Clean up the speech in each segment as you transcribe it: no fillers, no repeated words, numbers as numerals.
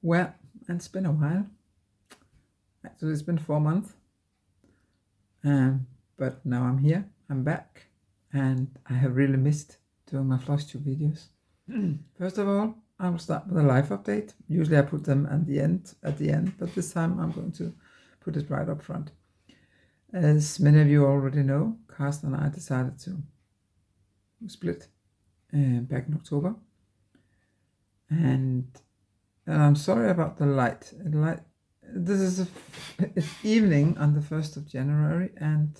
Well, it's been a while. Actually, it's been 4 months. But now I'm here, I'm back, and I have really missed doing my Flosstube videos. First of all, I will start with a life update. Usually I put them at the end, but this time I'm going to put it right up front. As many of you already know, Carsten and I decided to split back in October. And I'm sorry about the light. This is it's evening on the 1st of January, and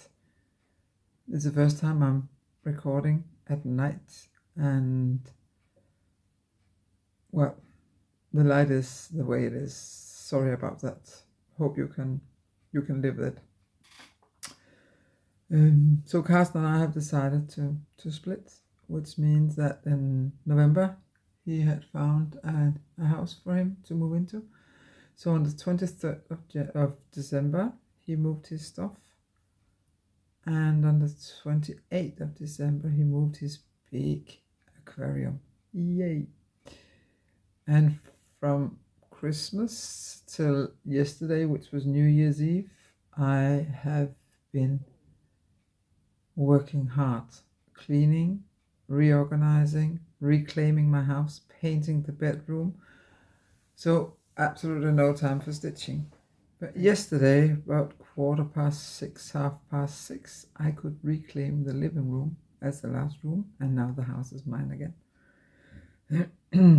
it's the first time I'm recording at night, and well, the light is the way it is. Sorry about that. Hope you can live with it. So Carsten and I have decided to split, which means that in November he had found a house for him to move into. So on the 23rd of December, he moved his stuff. And on the 28th of December, he moved his big aquarium. Yay! And from Christmas till yesterday, which was New Year's Eve, I have been working hard, cleaning, reorganizing, reclaiming my house, painting the bedroom. So absolutely no time for stitching. But yesterday, about 6:15, 6:30, I could reclaim the living room as the last room, and now the house is mine again.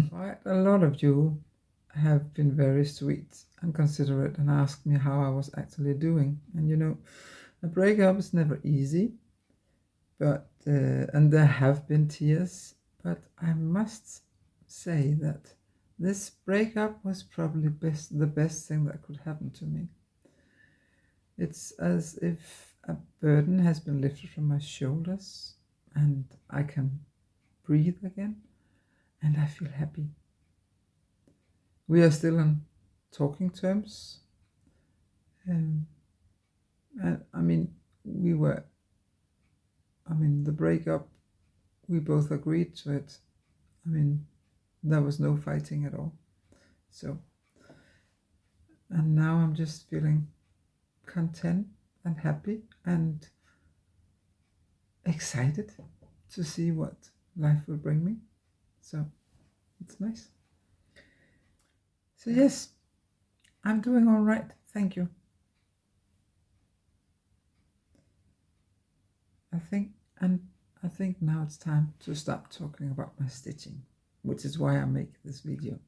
Quite a lot of you have been very sweet and considerate and asked me how I was actually doing. And you know, a breakup is never easy, but and there have been tears, but I must say that this breakup was probably the best thing that could happen to me. It's as if a burden has been lifted from my shoulders and I can breathe again, and I feel happy. We are still on talking terms. And I mean, the breakup, we both agreed to it. I mean, there was no fighting at all. So, and now I'm just feeling content and happy and excited to see what life will bring me. So it's nice. So yes, I'm doing all right. Thank you. I think now it's time to start talking about my stitching, which is why I make this video.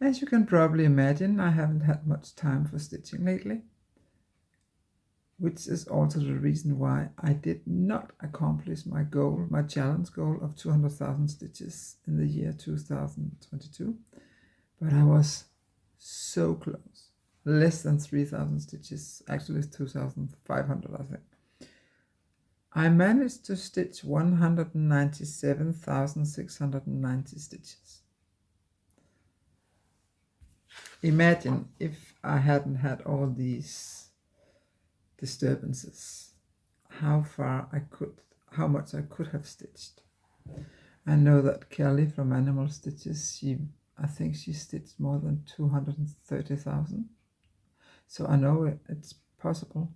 As you can probably imagine, I haven't had much time for stitching lately, which is also the reason why I did not accomplish my goal, my challenge goal of 200,000 stitches in the year 2022, but I was so close. Less than 3,000 stitches, actually 2,500, I think. I managed to stitch 197,690 stitches. Imagine if I hadn't had all these disturbances, how much I could have stitched. I know that Kelly from Animal Stitches, I think she stitched more than 230,000. So I know it's possible.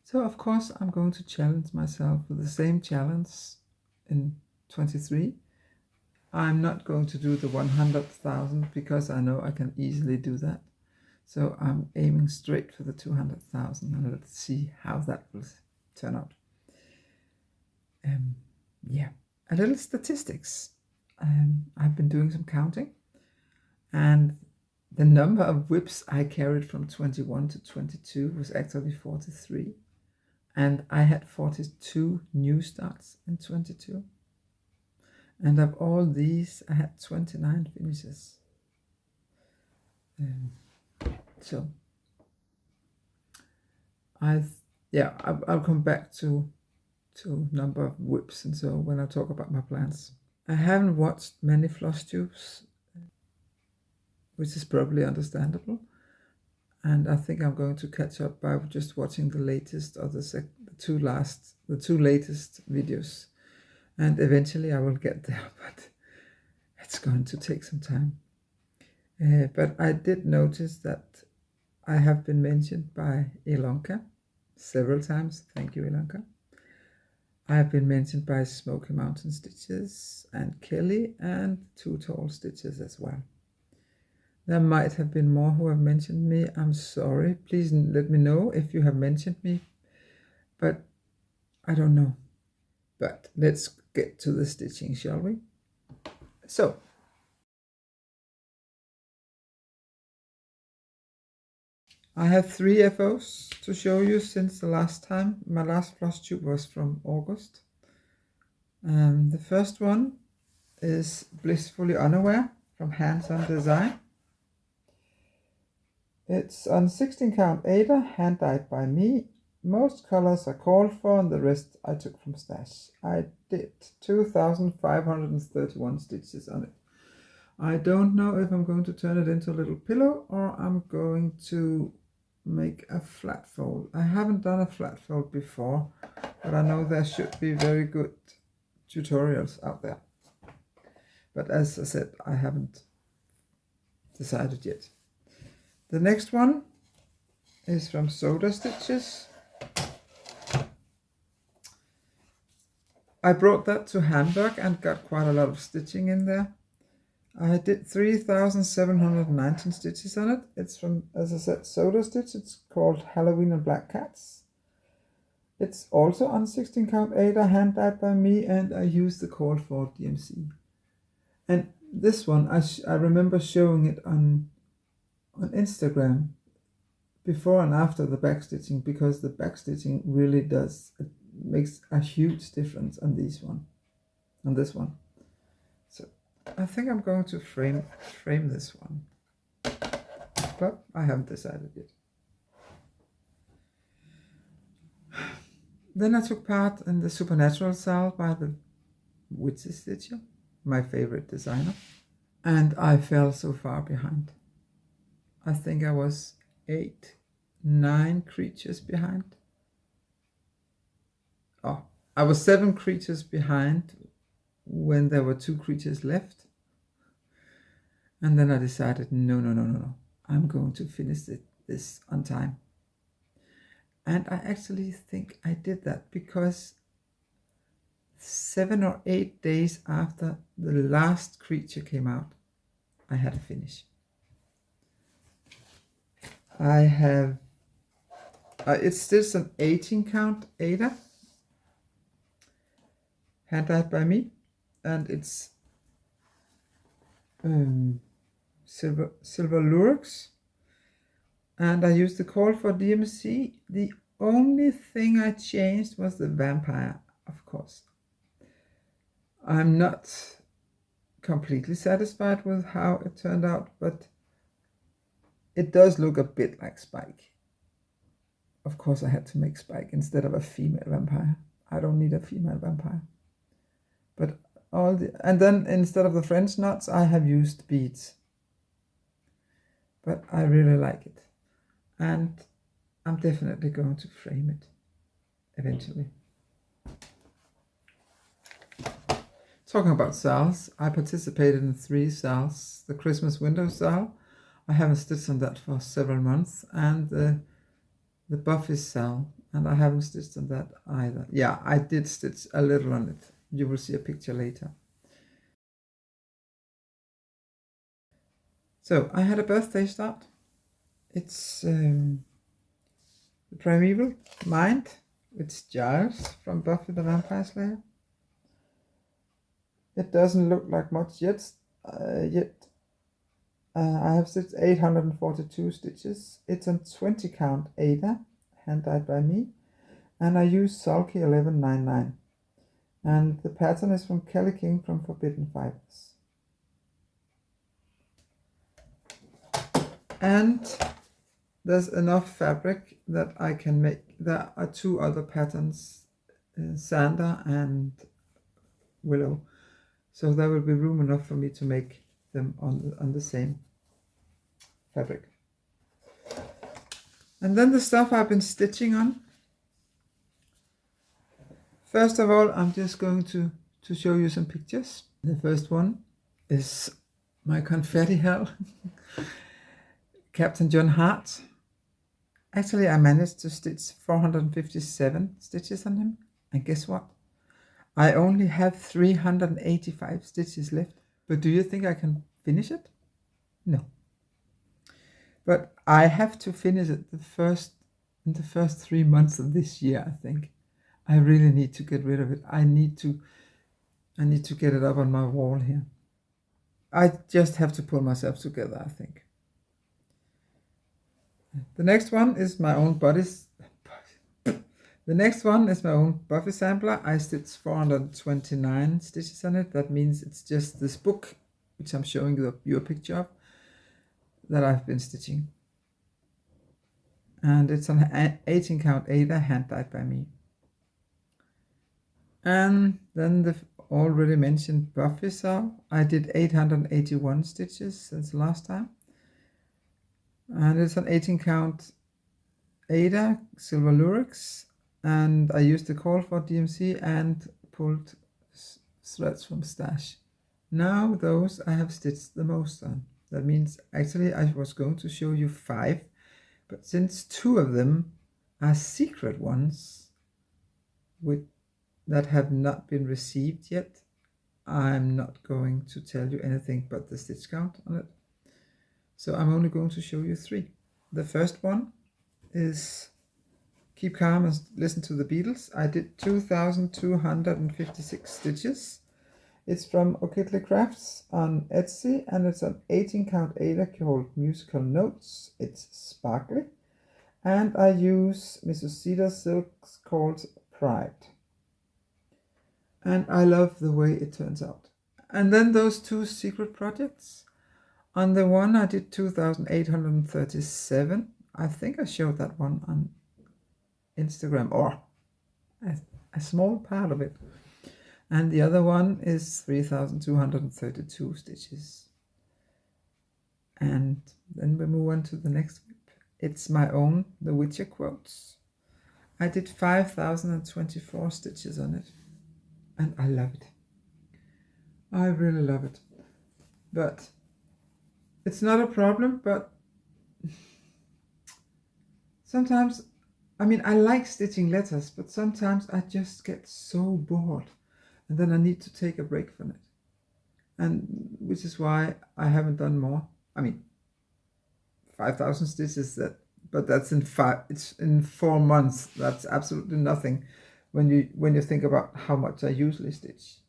So of course I'm going to challenge myself with the same challenge in 23. I'm not going to do the 100,000 because I know I can easily do that. So I'm aiming straight for the 200,000, and let's see how that will turn out. Yeah, a little statistics. I've been doing some counting, and the number of whips I carried from 21 to 22 was actually 43. And I had 42 new starts in 22. And of all these, I had 29 finishes. So, I'll come back to number of whips and so when I talk about my plans. I haven't watched many Flosstubes, which is probably understandable. And I think I'm going to catch up by just watching the latest or the two latest videos. And eventually I will get there, but it's going to take some time. But I did notice that I have been mentioned by Ilonka several times. Thank you, Ilonka. I have been mentioned by Smoky Mountain Stitches and Kelly and Two Tall Stitches as well. There might have been more who have mentioned me. I'm sorry. Please let me know if you have mentioned me. But I don't know. But let's get to the stitching, shall we? So, I have 3 FOs to show you since the last time. My last Flosstube was from August. The first one is Blissfully Unaware from Hands On Design. It's on 16 count Ada, hand dyed by me. Most colors are called for and the rest I took from stash. I did 2,531 stitches on it. I don't know if I'm going to turn it into a little pillow or I'm going to make a flat fold. I haven't done a flat fold before, but I know there should be very good tutorials out there. But as I said, I haven't decided yet. The next one is from Soda Stitches. I brought that to Hamburg and got quite a lot of stitching in there. I did 3,719 stitches on it. It's from, as I said, Soda Stitch. It's called Halloween and Black Cats. It's also on 16 count Ada, hand dyed by me, and I used the call for DMC. And this one, I remember showing it on Instagram before and after the backstitching, because the backstitching really does, it makes a huge difference on this one. So I think I'm going to frame this one, but I haven't decided yet. Then I took part in the Supernatural Sal by the SpeedyXStitcher, my favorite designer, and I fell so far behind. I think I was 9 creatures behind. Oh, I was 7 creatures behind when there were 2 creatures left. And then I decided, no. I'm going to finish this on time. And I actually think I did that because 7 or 8 days after the last creature came out, I had to finish. I have, it's still an 18 count Ada, hand dyed by me, and it's silver Lurex, and I used the call for DMC. The only thing I changed was the vampire, of course. I'm not completely satisfied with how it turned out, but it does look a bit like Spike. Of course I had to make Spike instead of a female vampire. I don't need a female vampire. But and then instead of the French knots, I have used beads. But I really like it. And I'm definitely going to frame it eventually. Talking about sals, I participated in 3 sals. The Christmas window sal, I haven't stitched on that for several months, and the Buffy sal, and I haven't stitched on that either. Yeah, I did stitch a little on it. You will see a picture later. So I had a birthday start. It's the Primeval Mind. It's Giles from Buffy the Vampire Slayer. It doesn't look like much yet. I have stitched 842 stitches. It's on 20 count Ada, hand dyed by me, and I use Sulky 1199. And the pattern is from Kelly King from Forbidden Fibers. And there's enough fabric that I can make. There are 2 other patterns, Sander and Willow. So there will be room enough for me to make them on the same fabric. And then the stuff I've been stitching on. First of all, I'm just going to show you some pictures. The first one is my confetti hell, Captain John Hart. Actually, I managed to stitch 457 stitches on him, and guess what? I only have 385 stitches left. But do you think I can finish it? No. But I have to finish it in the first 3 months of this year, I think. I really need to get rid of it. I need to get it up on my wall here. I just have to pull myself together, I think. The next one is my own Buffy sampler. I stitched 429 stitches on it. That means it's just this book, which I'm showing you a picture of, that I've been stitching. And it's an 18 count Ada, hand dyed by me. And then the already mentioned Buffy saw. I did 881 stitches since last time. And it's an 18 count Ada, silver lurex, and I used the call for DMC and pulled threads from stash. Now those I have stitched the most on. That means actually I was going to show you 5, but since 2 of them are secret ones that have not been received yet, I'm not going to tell you anything but the stitch count on it. So I'm only going to show you 3. The first one is Keep Calm and Listen to the Beatles. I did 2,256 stitches. It's from O'Kitley Crafts on Etsy, and it's an 18 count Ada called Musical Notes. It's sparkly, and I use Mrs. Cedar silks called Pride. And I love the way it turns out. And then those 2 secret projects. On the one I did 2,837. I think I showed that one on Instagram, or a small part of it. And the other one is 3,232 stitches. And then we move on to the next whip. It's my own The Witcher quotes. I did 5,024 stitches on it. And I love it. I really love it. But it's not a problem, but sometimes, I mean, I like stitching letters, but sometimes I just get so bored, and then I need to take a break from it. And which is why I haven't done more. I mean, 5,000 stitches, but that's it's in 4 months. That's absolutely nothing when you think about how much I usually stitch.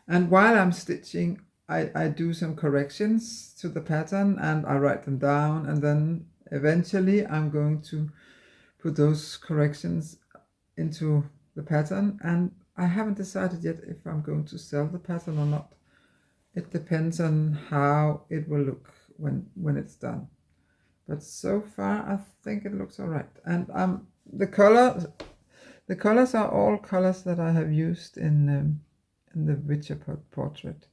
And while I'm stitching, I do some corrections to the pattern, and I write them down, and then eventually I'm going to put those corrections into the pattern, and I haven't decided yet if I'm going to sell the pattern or not. It depends on how it will look when it's done. But so far I think it looks all right. And the colors are all colors that I have used in the Witcher portrait,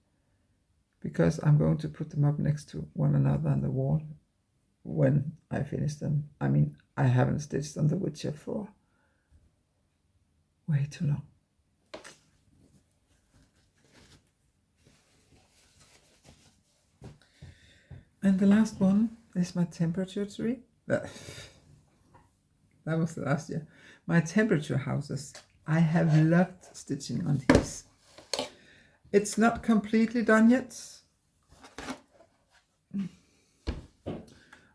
because I'm going to put them up next to one another on the wall when I finish them. I mean, I haven't stitched on the Witcher for way too long. And the last one is my temperature tree. That was the last year. My temperature houses. I have loved stitching on these. It's not completely done yet.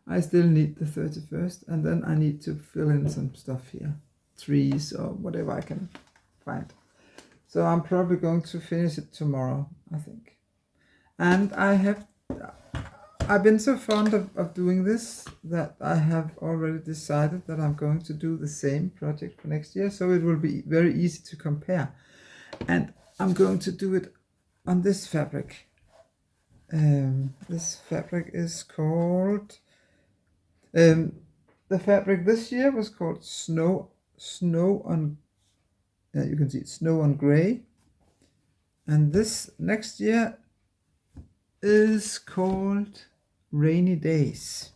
I still need the 31st, and then I need to fill in some stuff here. Trees or whatever I can find. So I'm probably going to finish it tomorrow, I think. And I've been so fond of doing this that I have already decided that I'm going to do the same project for next year, so it will be very easy to compare. And I'm going to do it on this fabric. This fabric is called, the fabric this year was called Snow on, you can see it, Snow on Grey. And this next year is called Rainy Days.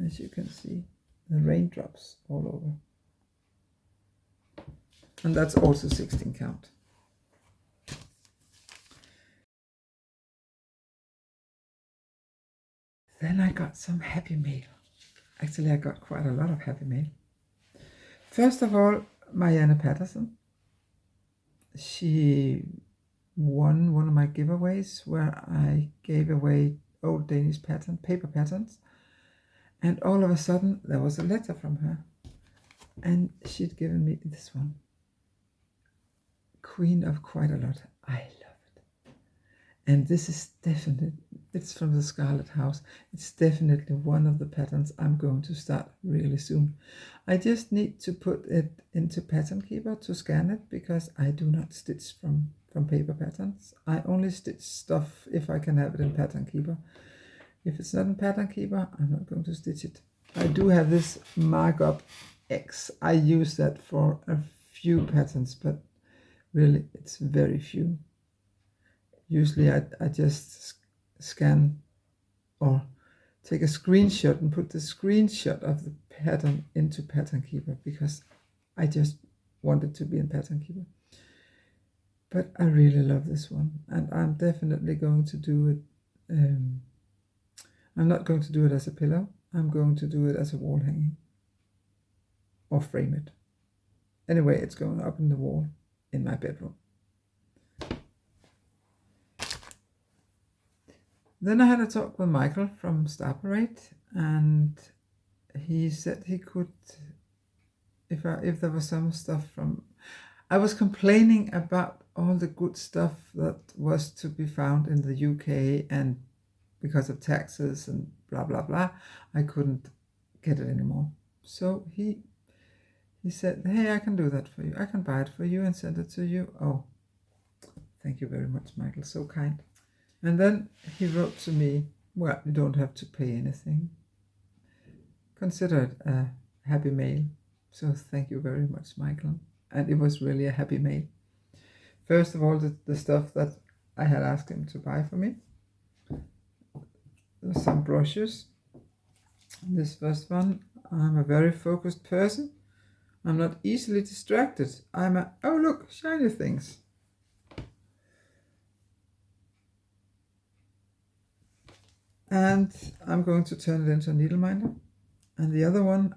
As you can see, the raindrops all over. And that's also 16 count. Then I got some happy mail. Actually, I got quite a lot of happy mail. First of all, Marianne Patterson. She won one of my giveaways where I gave away old Danish paper patterns. And all of a sudden, there was a letter from her. And she'd given me this one. Queen of Quite a Lot. I love it. And this is definitely, it's from the Scarlet House. It's definitely one of the patterns I'm going to start really soon. I just need to put it into Pattern Keeper to scan it, because I do not stitch from paper patterns. I only stitch stuff if I can have it in Pattern Keeper. If it's not in Pattern Keeper, I'm not going to stitch it. I do have this Markup X. I use that for a few patterns, but really it's very few. Usually I just scan or take a screenshot and put the screenshot of the pattern into Pattern Keeper, because I just want it to be in Pattern Keeper. But I really love this one, and I'm definitely going to do it. I'm not going to do it as a pillow. I'm going to do it as a wall hanging or frame it. Anyway, it's going up in the wall in my bedroom. Then I had a talk with Michael from Starparade, and he said he could, if there was some stuff from, I was complaining about all the good stuff that was to be found in the UK, and because of taxes and blah blah blah, I couldn't get it anymore. So he said, hey, I can do that for you. I can buy it for you and send it to you. Oh, thank you very much, Michael, so kind. And then he wrote to me, well, you don't have to pay anything. Consider it a happy mail. So thank you very much, Michael. And it was really a happy mail. First of all, the stuff that I had asked him to buy for me. There's some brushes. This first one, I'm a very focused person. I'm not easily distracted. Oh look, shiny things. And I'm going to turn it into a needle minder. And the other one,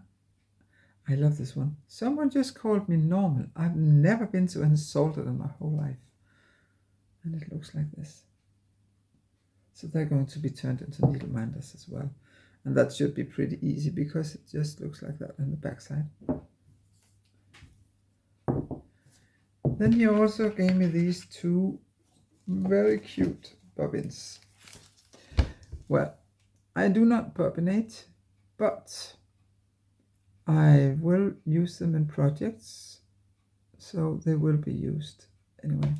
I love this one. Someone just called me normal. I've never been so insulted in my whole life. And it looks like this. So they're going to be turned into needle minders as well. And that should be pretty easy, because it just looks like that on the back side. Then he also gave me these two very cute bobbins. Well, I do not bobbinate, but I will use them in projects, so they will be used anyway.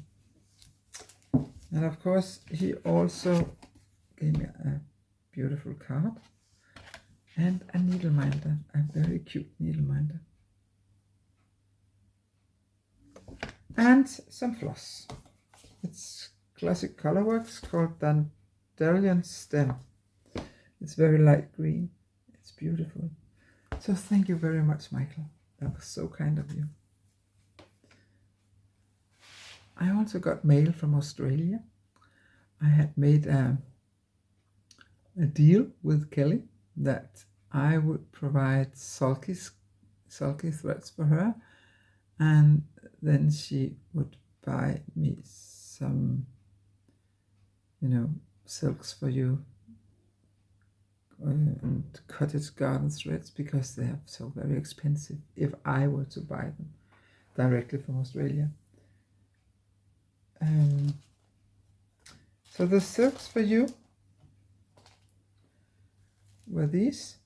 And of course, he also gave me a beautiful card and a needle minder, a very cute needle minder. And some floss. It's classic colorworks called Dandelion Stem. It's very light green. It's beautiful. So thank you very much, Michael. That was so kind of you. I also got mail from Australia. I had made a deal with Kelly that I would provide sulky threads for her, and then she would buy me some, silks for you and cottage garden threads, because they are so very expensive if I were to buy them directly from Australia. So the silks for you were these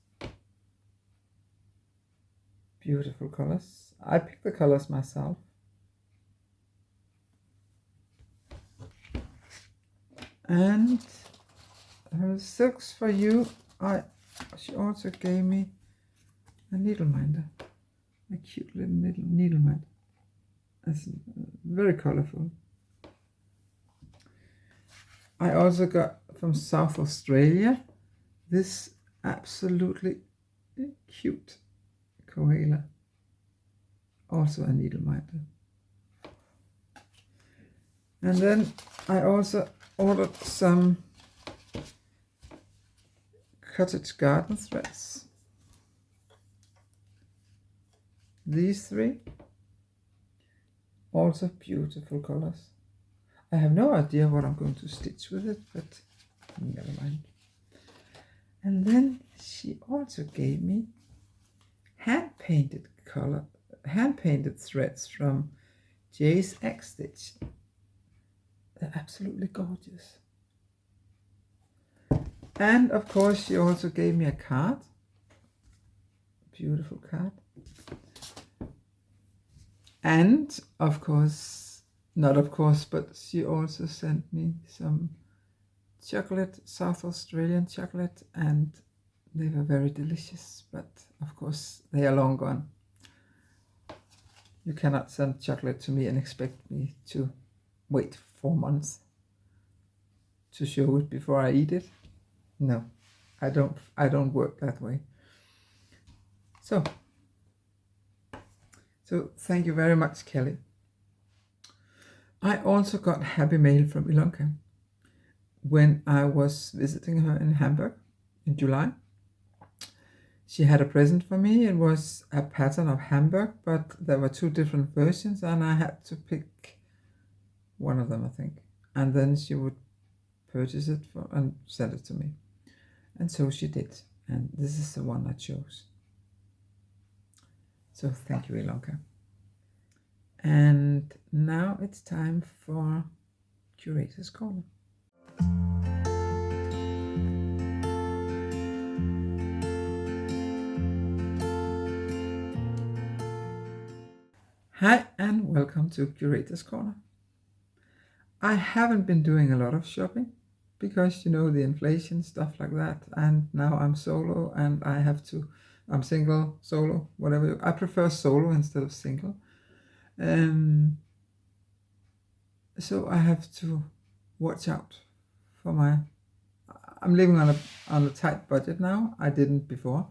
beautiful colors. I picked the colors myself. And her silks for you, she also gave me a needle minder, a cute little needle minder. It's very colorful. I also got from South Australia this absolutely cute koala, also a needle minder. And then I also ordered some cottage garden threads. These 3, also beautiful colors. I have no idea what I'm going to stitch with it, but never mind. And then she also gave me hand-painted threads from SpeedyXStitcher. They're absolutely gorgeous. And of course she also gave me a card. Beautiful card. And of course, not of course, but she also sent me some chocolate, South Australian chocolate, and they were very delicious, but of course they are long gone. You cannot send chocolate to me and expect me to wait 4 months to show it before I eat it. No, I don't work that way. So thank you very much, Kelly. I also got happy mail from Ilonka when I was visiting her in Hamburg in July. She had a present for me. It was a pattern of Hamburg, but there were 2 different versions and I had to pick one of them, I think. And then she would purchase it and send it to me. And so she did. And this is the one I chose. So thank you, Ilonka. And now it's time for Curator's Corner. Hi and welcome to Curator's Corner. I haven't been doing a lot of shopping because, you know, the inflation, stuff like that. And now I'm solo and I'm single, solo, whatever. I prefer solo instead of single. So I have to watch out for I'm living on a tight budget now. I didn't before.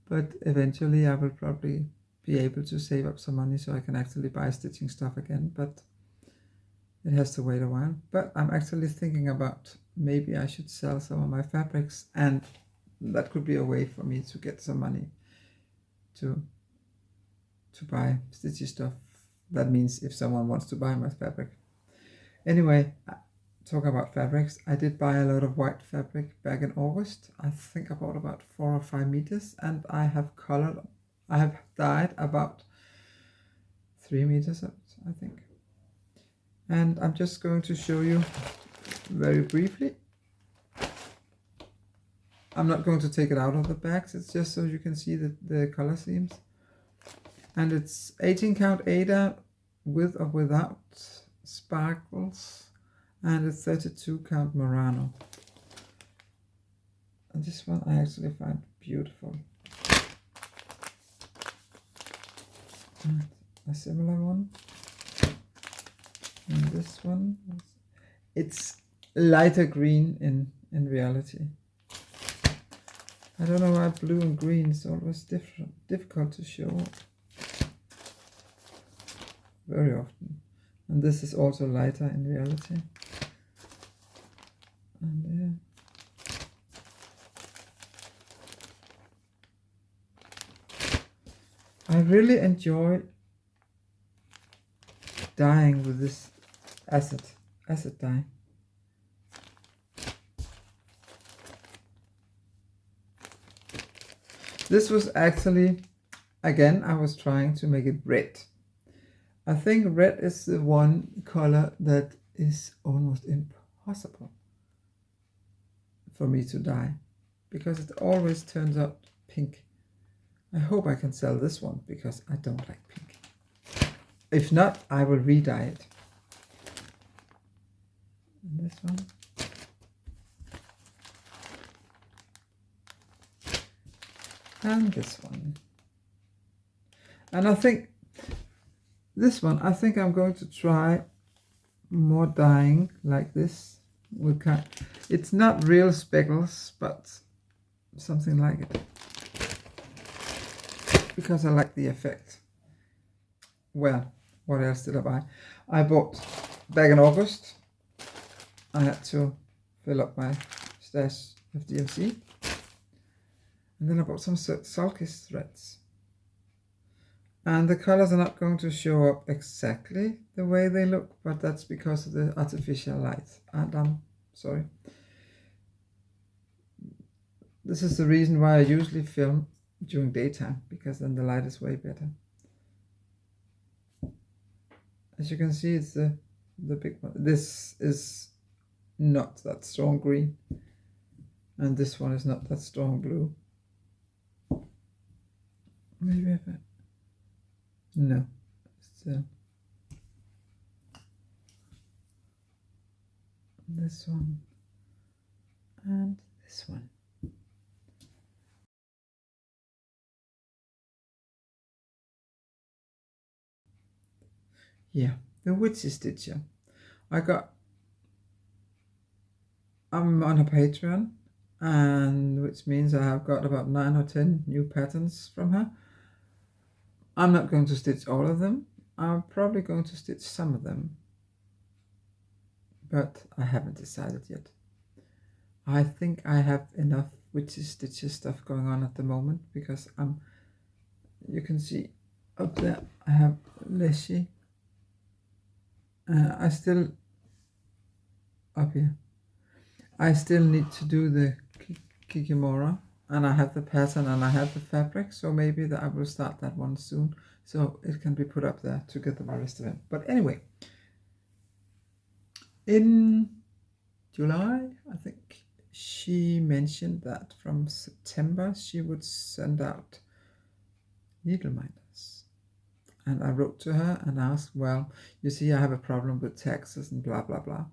But eventually I will probably be able to save up some money so I can actually buy stitching stuff again, but it has to wait a while. But I'm actually thinking about maybe I should sell some of my fabrics, and that could be a way for me to get some money to buy stitchy stuff. That means if someone wants to buy my fabric. Anyway, talking about fabrics, I did buy a lot of white fabric back in August. I think I bought about 4 or 5 meters, and I have dyed about 3 meters of it, I think. And I'm just going to show you very briefly. I'm not going to take it out of the bags, it's just so you can see the color schemes. And it's 18 count Aida with or without sparkles, and it's 32 count Murano. And this one I actually find beautiful. And a similar one. And this one, it's lighter green in reality. I don't know why blue and green is always difficult to show very often. And this is also lighter in reality. And I really enjoy dyeing with this acid dye. This was actually, again, I was trying to make it red. I think red is the one color that is almost impossible for me to dye, because it always turns out pink. I hope I can sell this one because I don't like pink. If not, I will re-dye it. And this one. And this one. And I think this one, I think I'm going to try more dyeing like this. It's not real speckles, but something like it. Because I like the effect. Well, what else did I buy? I bought, back in August, I had to fill up my stash of DMC. And then I bought some sulky threads. And the colors are not going to show up exactly the way they look, but that's because of the artificial light. And I'm sorry. This is the reason why I usually film during daytime, because then the light is way better. As you can see, it's the big one. This is not that strong green, and this one is not that strong blue. Maybe if I... No, still. This one and this one. Yeah, the SpeedyXStitcher. I'm on a Patreon, and which means I have got about 9 or 10 new patterns from her. I'm not going to stitch all of them. I'm probably going to stitch some of them, but I haven't decided yet. I think I have enough SpeedyXStitcher stuff going on at the moment, because you can see up there I have Leshy. I still up here. I still need to do the Kikimora, and I have the pattern and I have the fabric, so maybe that I will start that one soon, so it can be put up there together with the rest of it. But anyway, in July, I think she mentioned that from September she would send out needle minders. And I wrote to her and asked, well, you see, I have a problem with taxes and blah, blah, blah.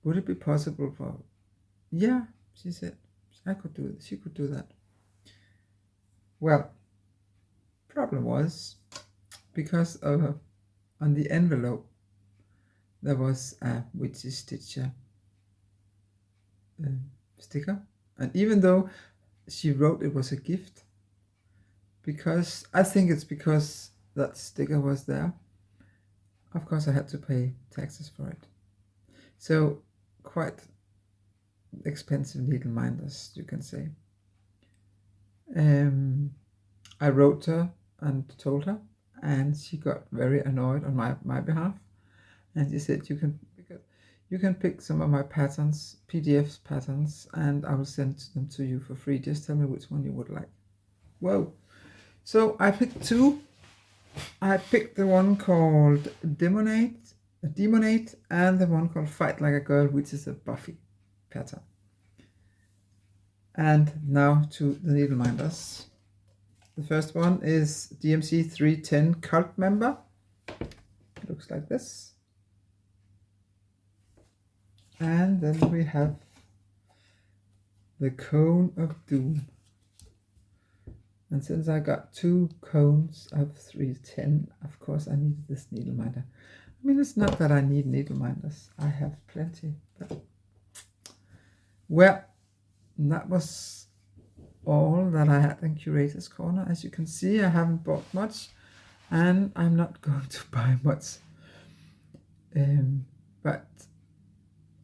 Would it be possible for... Yeah, she said, I could do it. She could do that. Well, problem was, because on the envelope, there was a SpeedyXStitcher sticker. And even though she wrote it was a gift, because I think it's because that sticker was there, of course I had to pay taxes for it. So quite expensive needle minders, you can say. I wrote her and told her, and she got very annoyed on my behalf, and she said, you can pick some of my patterns, PDF patterns, and I will send them to you for free. Just tell me which one you would like. Whoa. So I picked two. I picked the one called Demonate, and the one called Fight Like a Girl, which is a Buffy pattern. And now to the needle minders. The first one is DMC 310 Cult Member. It looks like this. And then we have the Cone of Doom. And since I got 2 cones of 310, of course I needed this needle minder. I mean, it's not that I need needle minders. I have plenty. But... well, that was all that I had in Curator's Corner. As you can see, I haven't bought much, and I'm not going to buy much. But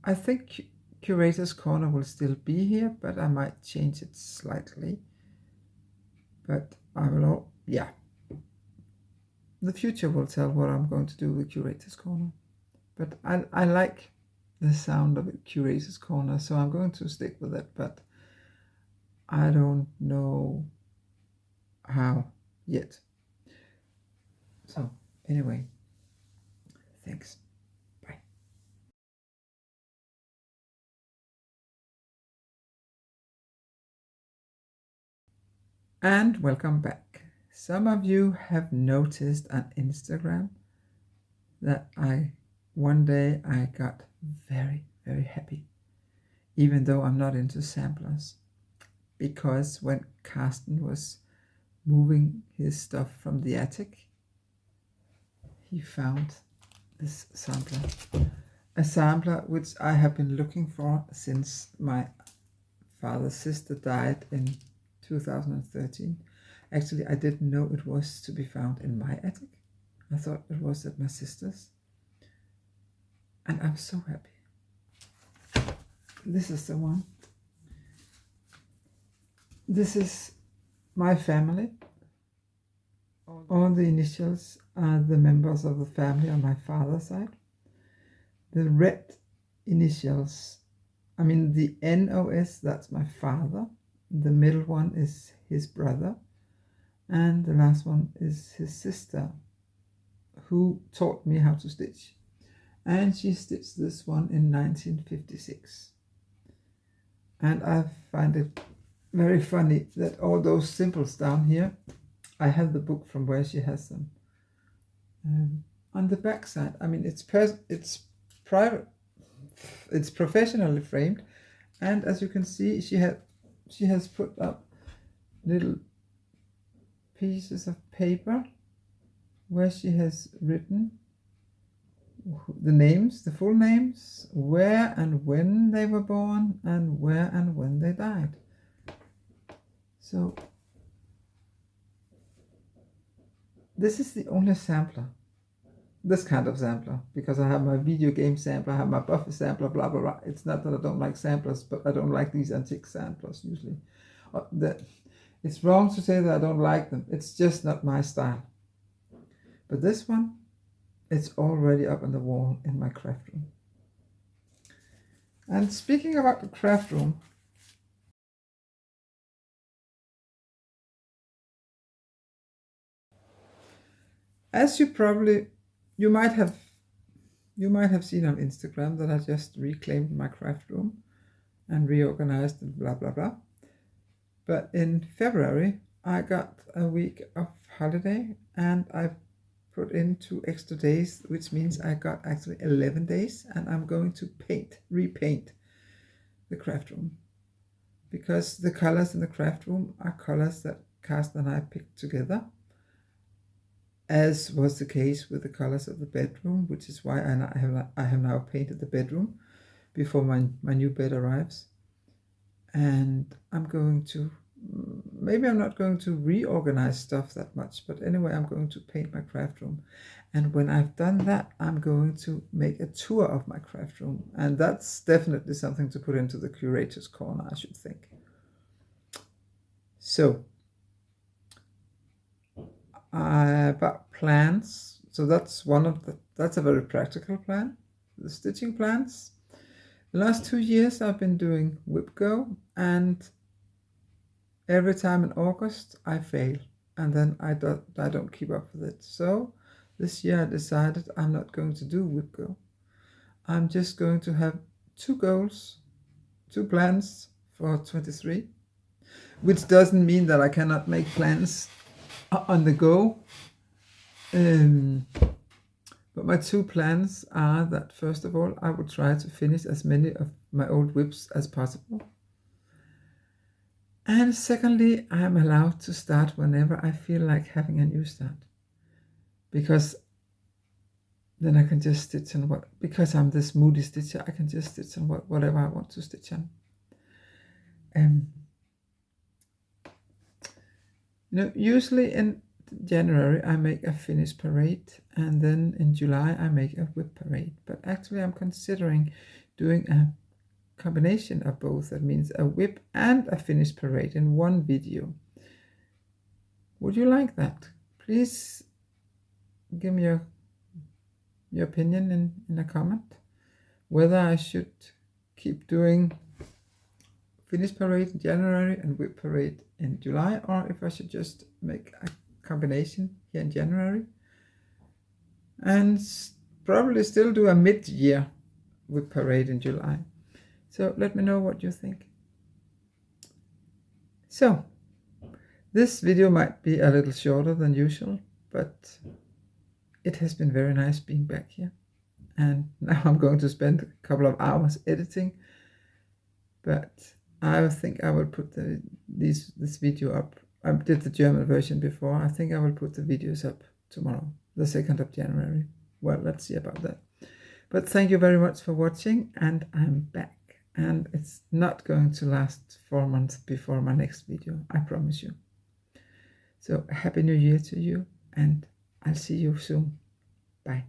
I think Curator's Corner will still be here, but I might change it slightly. But I will, yeah. The future will tell what I'm going to do with Curator's Corner. But I like the sound of Curator's Corner, so I'm going to stick with it, but I don't know how yet. So anyway, thanks. Bye. And welcome back. Some of you have noticed on Instagram that one day I got very, very happy, even though I'm not into samplers, because when Carsten was moving his stuff from the attic, he found this sampler. A sampler which I have been looking for since my father's sister died in 2013. Actually, I didn't know it was to be found in my attic. I thought it was at my sister's. And I'm so happy. This is the one. This is my family. All the initials are the members of the family on my father's side. The red initials, I mean the NOS, that's my father. The middle one is his brother. And the last one is his sister, who taught me how to stitch. And she stitched this one in 1956. And I find it very funny that all those symbols down here, I have the book from where she has them. On the back side, I mean, it's private, it's professionally framed, and as you can see, she has put up little pieces of paper where she has written the names, the full names, where and when they were born, and where and when they died. So this is the only sampler, this kind of sampler, because I have my video game sampler, I have my buffer sampler, blah, blah, blah. It's not that I don't like samplers, but I don't like these antique samplers usually. It's wrong to say that I don't like them. It's just not my style. But this one, it's already up on the wall in my craft room. And speaking about the craft room, as you might have seen on Instagram that I just reclaimed my craft room and reorganized and blah, blah, blah. But in February, I got a week of holiday and I put in 2 extra days, which means I got actually 11 days, and I'm going to repaint the craft room, because the colors in the craft room are colors that Carsten and I picked together, as was the case with the colors of the bedroom, which is why I have now painted the bedroom before my new bed arrives. And I'm going to, maybe I'm not going to reorganize stuff that much, but anyway, I'm going to paint my craft room. And when I've done that, I'm going to make a tour of my craft room. And that's definitely something to put into the curator's corner, I should think. So, about plans. So that's that's a very practical plan. The stitching plans. The last 2 years I've been doing whip go, and every time in August I fail, and then I don't keep up with it. So this year I decided I'm not going to do whip go. I'm just going to have 2 goals, 2 plans for 23, which doesn't mean that I cannot make plans on the go. But my 2 plans are that, first of all, I will try to finish as many of my old whips as possible. And secondly, I am allowed to start whenever I feel like having a new start. Because then I can just stitch on because I'm this moody stitcher, I can just stitch on whatever I want to stitch on. Usually in January I make a finish parade, and then in July I make a whip parade. But actually I'm considering doing a combination of both. That means a whip and a finish parade in one video. Would you like that? Please give me your opinion in a comment, whether I should keep doing finish parade in January and whip parade in July, or if I should just make a combination here in January and probably still do a mid-year whip parade in July. So let me know what you think. So this video might be a little shorter than usual, but it has been very nice being back here. And now I'm going to spend a couple of hours editing, but I think I will put this video up. I did the German version before. I think I will put the videos up tomorrow, the 2nd of January. Well, let's see about that. But thank you very much for watching, and I'm back. And it's not going to last 4 months before my next video, I promise you. So Happy New Year to you, and I'll see you soon. Bye.